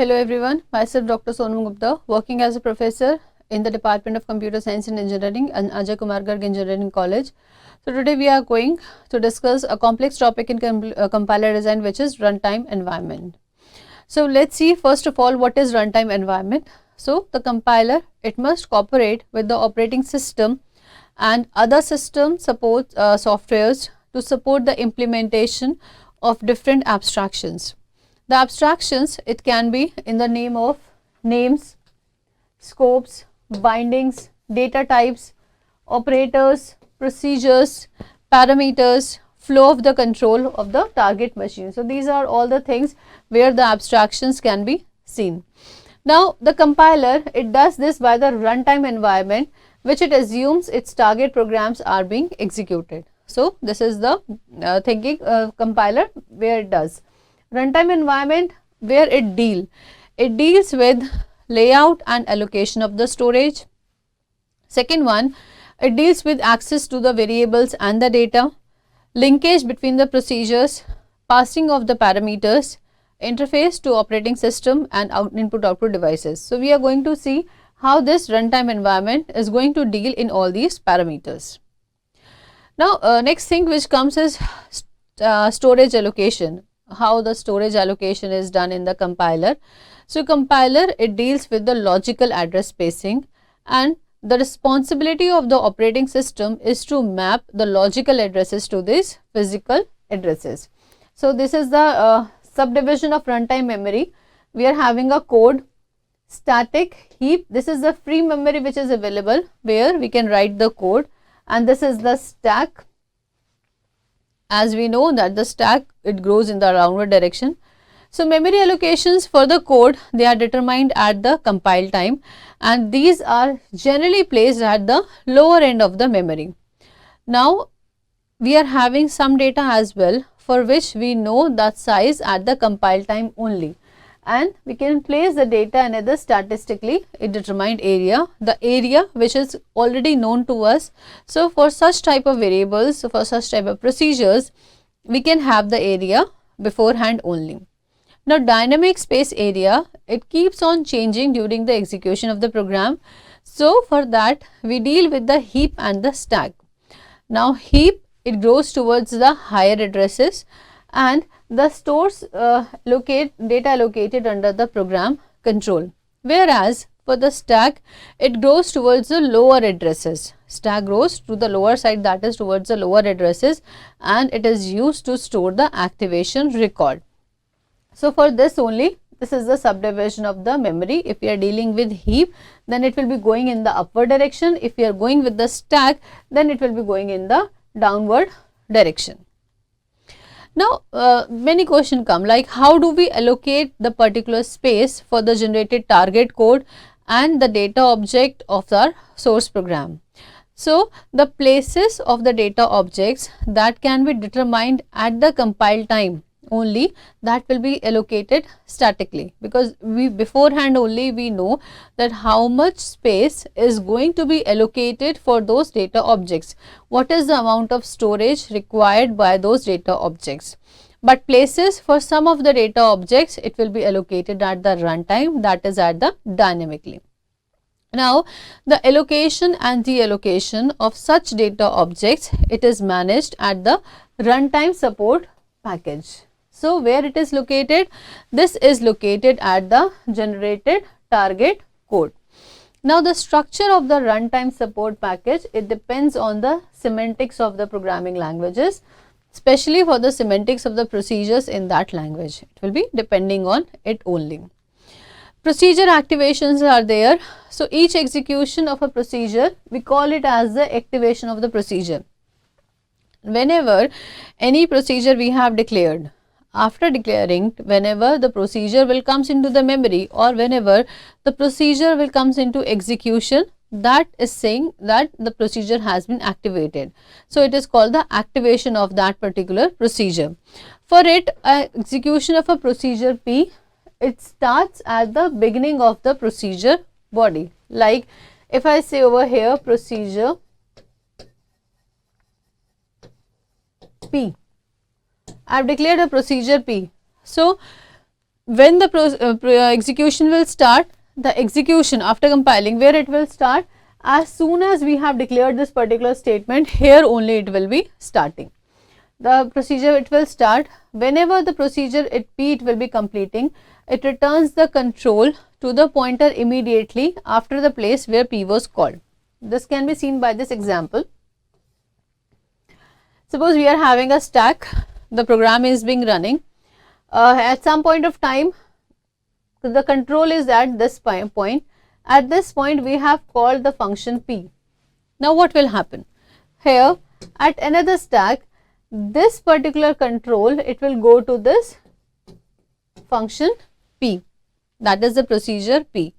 Hello everyone, myself Dr. Sonam Gupta, working as a professor in the Department of Computer Science and Engineering and Ajay Kumar Garg Engineering College. So today we are going to discuss a complex topic in compiler design, which is runtime environment. So let's see first of all what is runtime environment. So the compiler, it must cooperate with the operating system and other system support softwares to support the implementation of different abstractions. The abstractions, it can be in the name of names, scopes, bindings, data types, operators, procedures, parameters, flow of the control of the target machine. So these are all the things where the abstractions can be seen. Now the compiler, it does this by the runtime environment, which it assumes its target programs are being executed. So this is the thinking compiler where it does. Runtime environment, where it deals with layout and allocation of the storage. Second one, it deals with access to the variables and the data, linkage between the procedures, passing of the parameters, interface to operating system and input-output devices. So we are going to see how this runtime environment is going to deal in all these parameters. Now next thing which comes is storage allocation, how the storage allocation is done in the compiler. So compiler, it deals with the logical address spacing, and the responsibility of the operating system is to map the logical addresses to these physical addresses. So this is the subdivision of runtime memory. We are having a code, static, heap. This is the free memory which is available where we can write the code, and this is the stack. As we know that the stack, it grows in the downward direction. So memory allocations for the code, they are determined at the compile time, and these are generally placed at the lower end of the memory. Now we are having some data as well for which we know that size at the compile time only, and we can place the data in the statistically determined area, the area which is already known to us. So for such type of variables, for such type of procedures, we can have the area beforehand only. Now dynamic space area, it keeps on changing during the execution of the program. So for that we deal with the heap and the stack. Now heap, it grows towards the higher addresses, and the stores data allocated under the program control, whereas for the stack, it grows towards the lower addresses. Stack grows to the lower side, that is towards the lower addresses, and it is used to store the activation record. So for this only, this is the subdivision of the memory. If we are dealing with heap, then it will be going in the upward direction. If we are going with the stack, then it will be going in the downward direction. Now many questions come, like how do we allocate the particular space for the generated target code and the data object of our source program. So the places of the data objects that can be determined at the compile time only, that will be allocated statically, because we beforehand only we know that how much space is going to be allocated for those data objects, what is the amount of storage required by those data objects. But places for some of the data objects, it will be allocated at the runtime, that is at the dynamically. Now the allocation and deallocation of such data objects, it is managed at the runtime support package. So where it is located? This is located at the generated target code. Now the structure of the runtime support package, it depends on the semantics of the programming languages, especially for the semantics of the procedures in that language. It will be depending on it only. Procedure activations are there. So each execution of a procedure, we call it as the activation of the procedure. Whenever any procedure we have declared, after declaring, whenever the procedure will comes into the memory or whenever the procedure will comes into execution, that is saying that the procedure has been activated. So it is called the activation of that particular procedure. For it, execution of a procedure P, it starts at the beginning of the procedure body. Like if I say over here procedure P, I have declared a procedure P. So when the execution will start, the execution after compiling, where it will start, as soon as we have declared this particular statement, here only it will be starting. The procedure it will start whenever the procedure P it will be completing, it returns the control to the pointer immediately after the place where P was called. This can be seen by this example. Suppose we are having a stack, the program is being running. At some point of time, the control is at this point. At this point, we have called the function P. Now, what will happen? Here, at another stack, this particular control, it will go to this function P. That is the procedure P.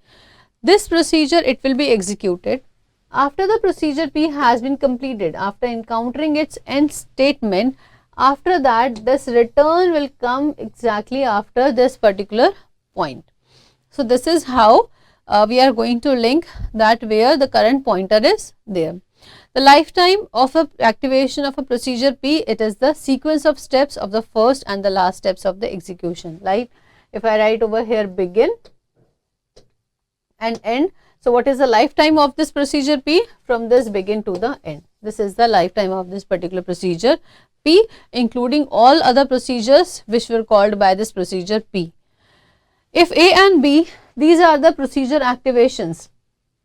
This procedure, it will be executed. After the procedure P has been completed, after encountering its end statement, after that, this return will come exactly after this particular point. So, this is how we are going to link that where the current pointer is there. The lifetime of a activation of a procedure P, it is the sequence of steps of the first and the last steps of the execution. Like if I write over here begin and end. So, what is the lifetime of this procedure P? From this begin to the end. This is the lifetime of this particular procedure P, including all other procedures which were called by this procedure P. If A and B, these are the procedure activations,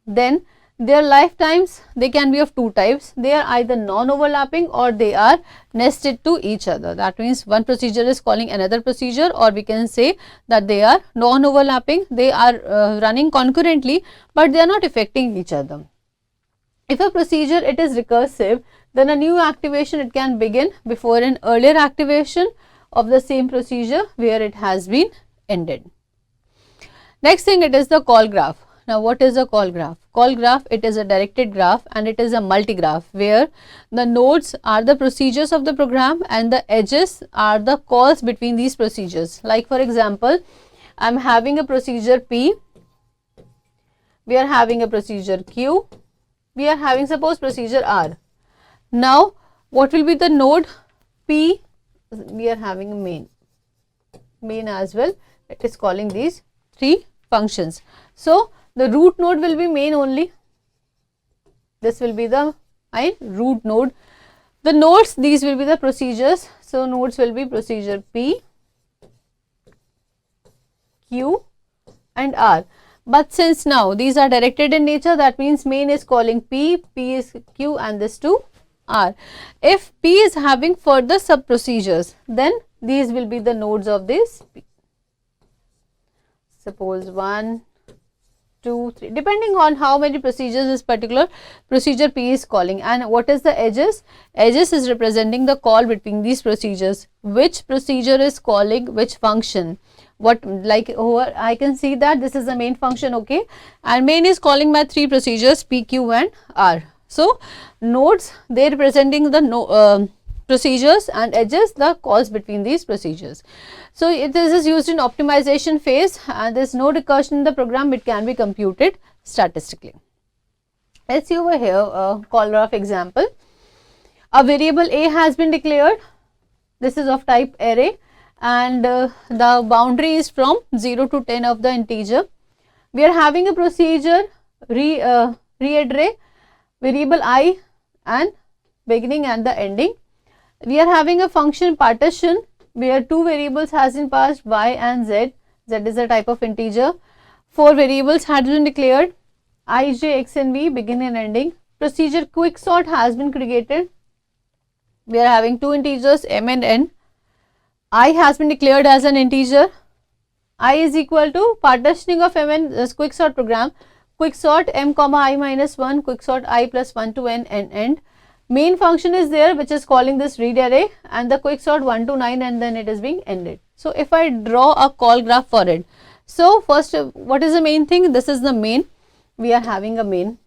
then their lifetimes, they can be of two types. They are either non-overlapping or they are nested to each other. That means one procedure is calling another procedure, or we can say that they are non-overlapping. They are running concurrently, but they are not affecting each other. If a procedure it is recursive, then a new activation it can begin before an earlier activation of the same procedure where it has been ended. Next thing, it is the call graph. Now, what is a call graph? Call graph, it is a directed graph and it is a multi-graph where the nodes are the procedures of the program and the edges are the calls between these procedures. Like for example, I am having a procedure P, we are having a procedure Q, we are having suppose procedure R. Now, what will be the node P? We are having a main as well. It is calling these three functions. So, the root node will be main only. This will be the root node. The nodes, these will be the procedures. So, nodes will be procedure P, Q and R. But since now these are directed in nature, that means main is calling P, P is Q and this to R. If P is having further sub procedures, then these will be the nodes of this P. Suppose 1, 2, 3, depending on how many procedures this particular procedure P is calling. And what is the edges? Edges is representing the call between these procedures. Which procedure is calling which function? What, like over I can see that this is the main function, okay, and main is calling my three procedures P, Q and R. So, nodes, they representing the procedures and edges the calls between these procedures. So, this is used in optimization phase and there is no recursion in the program, it can be computed statistically. Let us see over here a call graph example. A variable A has been declared, this is of type array and the boundary is from 0 to 10 of the integer. We are having a procedure rearray variable I and beginning and the ending. We are having a function partition where two variables has been passed y and z. Z is a type of integer. 4 variables had been declared I, j, x and v, begin and ending. Procedure quicksort has been created. We are having two integers m and n. I has been declared as an integer. I is equal to partitioning of m and this quicksort program. Quicksort m comma I minus 1, quicksort I plus 1 to n and end. Main function is there which is calling this read array and the quicksort 1 to 9 and then it is being ended. So, if I draw a call graph for it. So, first what is the main thing? This is the main. We are having a main.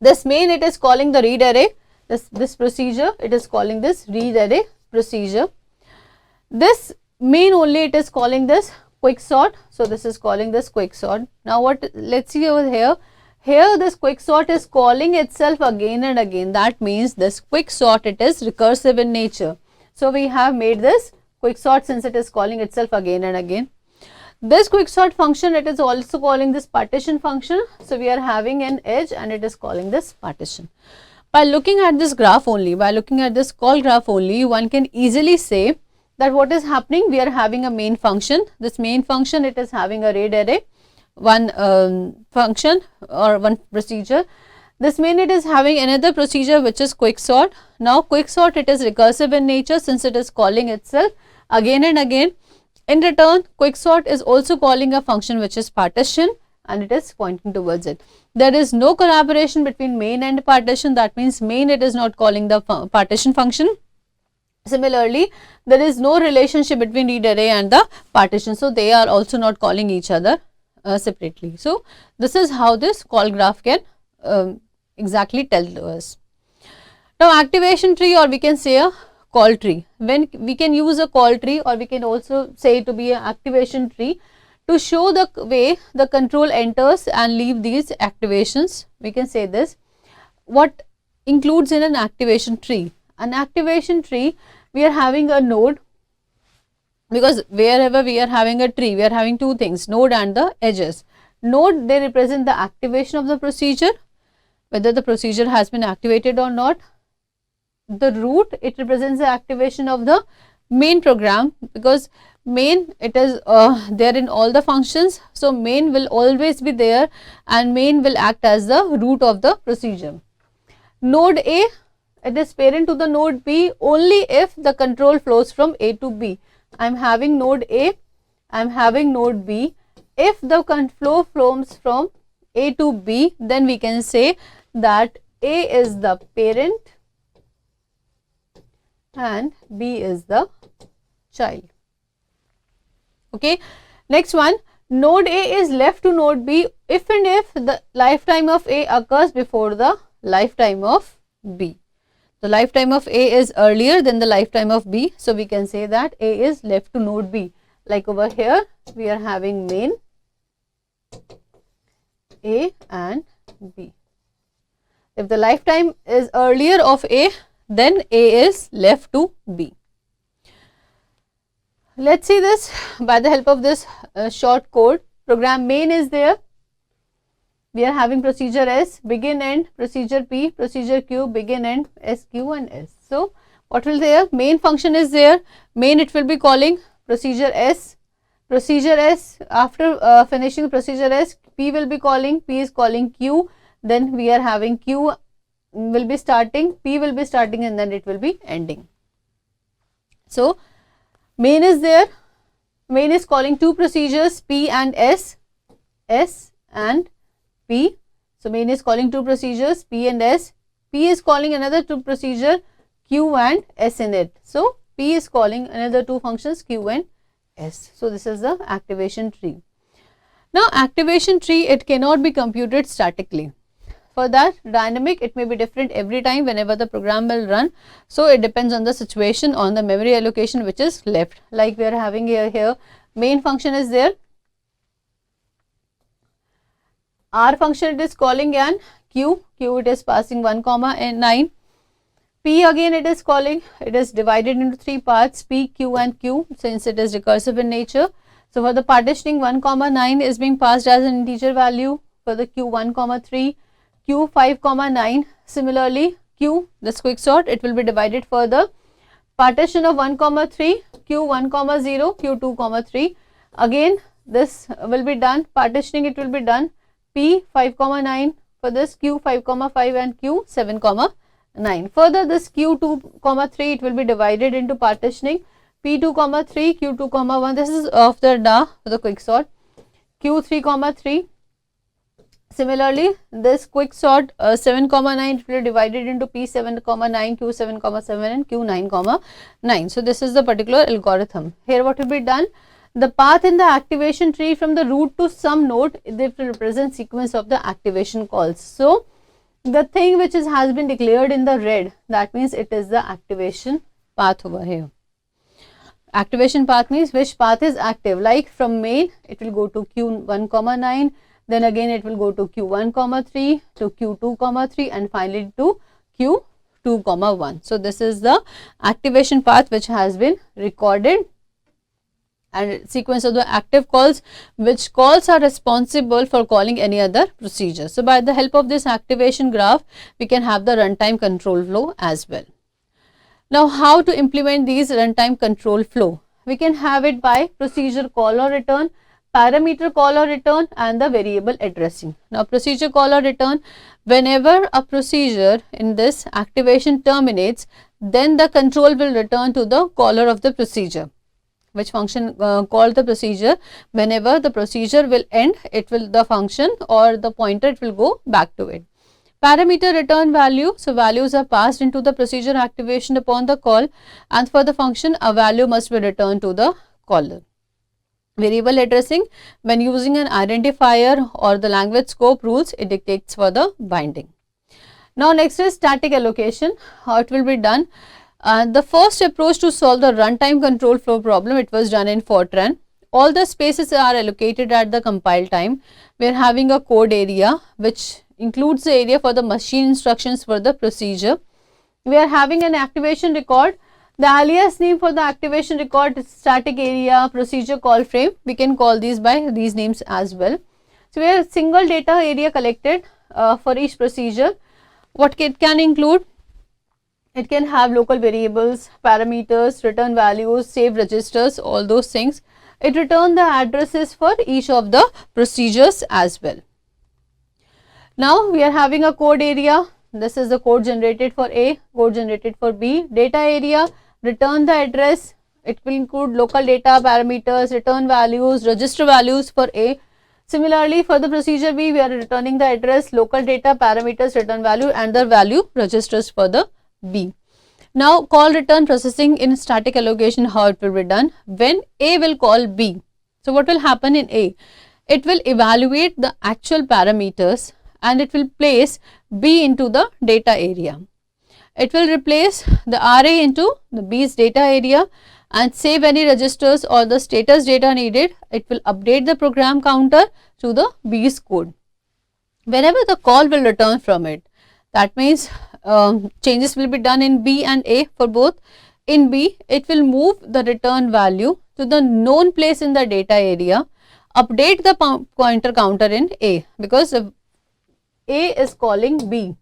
This main, it is calling the read array. This procedure, it is calling this read array procedure. This main only, it is calling this quicksort. So, this is calling this quicksort. Now, what, let's see over here. Here this quicksort is calling itself again and again. That means this quicksort, it is recursive in nature. So, we have made this quicksort, since it is calling itself again and again. This quicksort function, it is also calling this partition function. So we are having an edge and it is calling this partition. By looking at this graph only, by looking at this call graph only, one can easily say that what is happening, we are having a main function. This main function, it is having a RAID array, one function or one procedure. This main, it is having another procedure which is quicksort. Now quicksort, it is recursive in nature since it is calling itself again and again. In return, quicksort is also calling a function which is partition and it is pointing towards it. There is no collaboration between main and partition. That means main, it is not calling the partition function. Similarly, there is no relationship between read array and the partition. So they are also not calling each other separately. So this is how this call graph can exactly tell to us. Now activation tree, or we can say a call tree. When we can use a call tree, or we can also say to be an activation tree, to show the way the control enters and leave these activations. We can say this. What includes in an activation tree? An activation tree, we are having a node, because wherever we are having a tree, we are having two things, node and the edges. Node, they represent the activation of the procedure, whether the procedure has been activated or not. The root, it represents the activation of the main program, because main, it is there in all the functions. So main will always be there and main will act as the root of the procedure. Node A, it is parent to the node B only if the control flows from A to B. I am having node A, I am having node B. If the flow flows from A to B, then we can say that A is the parent and B is the child. Okay. Next one, node A is left to node B if and if the lifetime of A occurs before the lifetime of B. The lifetime of A is earlier than the lifetime of B. So we can say that A is left to node B. Like over here, we are having main A and B. If the lifetime is earlier of A, then A is left to B. Let's see this by the help of this short code. Program main is there. We are having procedure S, begin end, procedure P, procedure Q, begin end, S, Q and S. So what will there? Main function is there. Main, it will be calling procedure S. Procedure S, after finishing procedure S, P will be calling, P is calling Q. Then we are having Q will be starting, P will be starting and then it will be ending. So main is there. Main is calling two procedures P and S, S and P. So main is calling two procedures P and S. P is calling another two procedure Q and S in it. So P is calling another two functions Q and S. So this is the activation tree. Now activation tree, it cannot be computed statically. For that, dynamic, it may be different every time whenever the program will run. So it depends on the situation, on the memory allocation which is left. Like we are having here main function is there. R function, it is calling an Q, Q it is passing 1, and 9. P again it is calling, it is divided into three parts, P, Q and Q, since it is recursive in nature. So for the partitioning, 1, 9 is being passed as an integer value. For the Q 1, 3, Q 5, 9. Similarly, Q, this quicksort, it will be divided further. Partition of 1, 3, Q 1, 0, Q 2, 3. Again, this will be done. Partitioning, it will be done. P 5, 9 for this, Q 5, 5 and Q 7, 9. Further, this Q 2, 3, it will be divided into partitioning. P 2, 3, Q 2, 1. This is of the DA for the quicksort. Q 3, 3. Similarly, this quicksort 7, 9 will be divided into P 7, 9, Q 7, 7 and Q 9, 9. So this is the particular algorithm. Here what will be done? The path in the activation tree from the root to some node, they will represent sequence of the activation calls. So the thing which has been declared in the red, that means it is the activation path over here. Activation path means which path is active. Like from main, it will go to Q 1, 9. Then again it will go to Q 1, 3 to Q 2, 3 and finally to Q 2, 1. So this is the activation path which has been recorded, and sequence of the active calls, which calls are responsible for calling any other procedure. So by the help of this activation graph, we can have the runtime control flow as well. Now how to implement these runtime control flow? We can have it by procedure call or return, parameter call or return, and the variable addressing. Now procedure call or return, whenever a procedure in this activation terminates, then the control will return to the caller of the procedure. Which function called the procedure, whenever the procedure will end, it will, the function or the pointer, it will go back to it. Parameter return value, so values are passed into the procedure activation upon the call, and for the function a value must be returned to the caller. Variable addressing, when using an identifier or the language scope rules, it dictates for the binding. Now next is static allocation, how it will be done. The first approach to solve the runtime control flow problem, it was done in Fortran. All the spaces are allocated at the compile time. We are having a code area which includes the area for the machine instructions for the procedure. We are having an activation record. The alias name for the activation record is static area, procedure call frame. We can call these by these names as well. So we have single data area collected for each procedure. What it can include? It can have local variables, parameters, return values, save registers, all those things. It returns the addresses for each of the procedures as well. Now we are having a code area. This is the code generated for A, code generated for B. Data area, return the address. It will include local data, parameters, return values, register values for A. Similarly, for the procedure B, we are returning the address, local data, parameters, return value, and the value registers for the B. Now call return processing in static allocation, how it will be done? When A will call B, so what will happen in A? It will evaluate the actual parameters and it will place B into the data area. It will replace the array into the B's data area and save any registers or the status data needed. It will update the program counter to the B's code. Whenever the call will return from it, that means changes will be done in B and A for both. In B, it will move the return value to the known place in the data area, update the pointer counter in A, because A is calling B.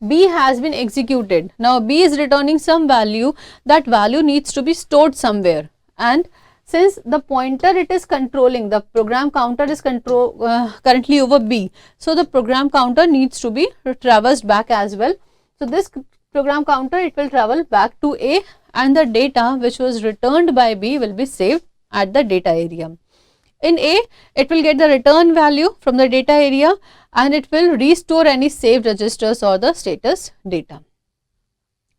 B has been executed. Now B is returning some value. That value needs to be stored somewhere, and since the pointer it is controlling, the program counter is currently over B, so the program counter needs to be traversed back as well. So this program counter, it will travel back to A, and the data which was returned by B will be saved at the data area. In A, it will get the return value from the data area and it will restore any saved registers or the status data.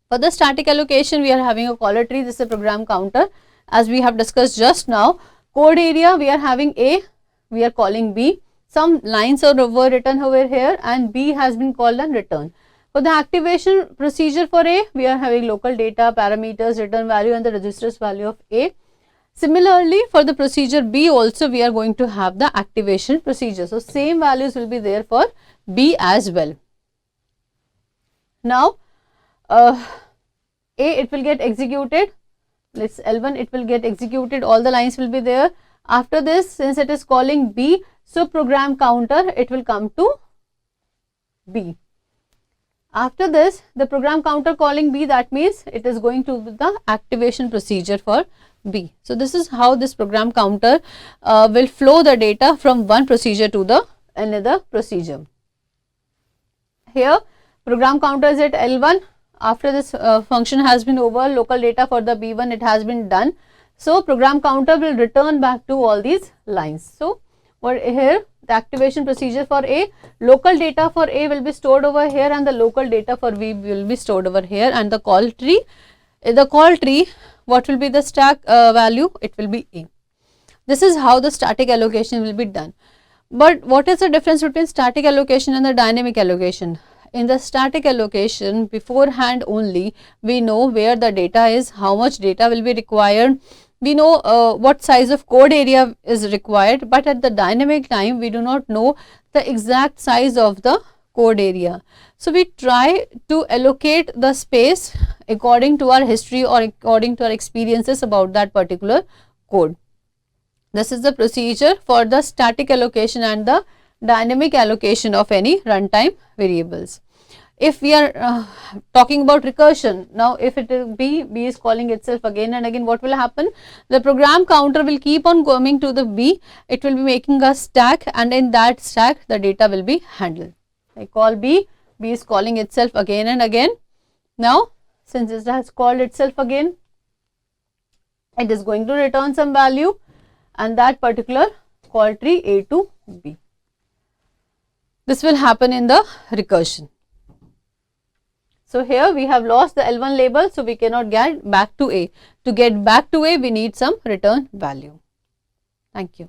For the static allocation, we are having a caller tree. This is a program counter. As we have discussed just now, code area, we are having A, we are calling B. Some lines are written over here and B has been called and returned. For the activation procedure for A, we are having local data, parameters, return value and the registers value of A. Similarly, for the procedure B also, we are going to have the activation procedure. So same values will be there for B as well. Now, A, it will get executed. Let's L1, it will get executed. All the lines will be there. After this, since it is calling B, so program counter, it will come to B. After this, the program counter calling B, that means it is going to the activation procedure for B. So this is how this program counter will flow the data from one procedure to the another procedure. Here, program counter is at L1. After this function has been over, local data for the B1, it has been done. So program counter will return back to all these lines. So what here, the activation procedure for A, local data for A will be stored over here and the local data for B will be stored over here, and the call tree, what will be the stack value? It will be A. This is how the static allocation will be done. But what is the difference between static allocation and the dynamic allocation? In the static allocation, beforehand only, we know where the data is, how much data will be required, we know what size of code area is required, but at the dynamic time, we do not know the exact size of the code area. So we try to allocate the space according to our history or according to our experiences about that particular code. This is the procedure for the static allocation and the dynamic allocation of any runtime variables. If we are talking about recursion, now if it is B is calling itself again and again, what will happen? The program counter will keep on coming to the B, it will be making a stack, and in that stack the data will be handled. I call B is calling itself again and again. Now since it has called itself again, it is going to return some value, and that particular call tree A to B. This will happen in the recursion. So here we have lost the L1 label, so we cannot get back to A. To get back to A, we need some return value. Thank you.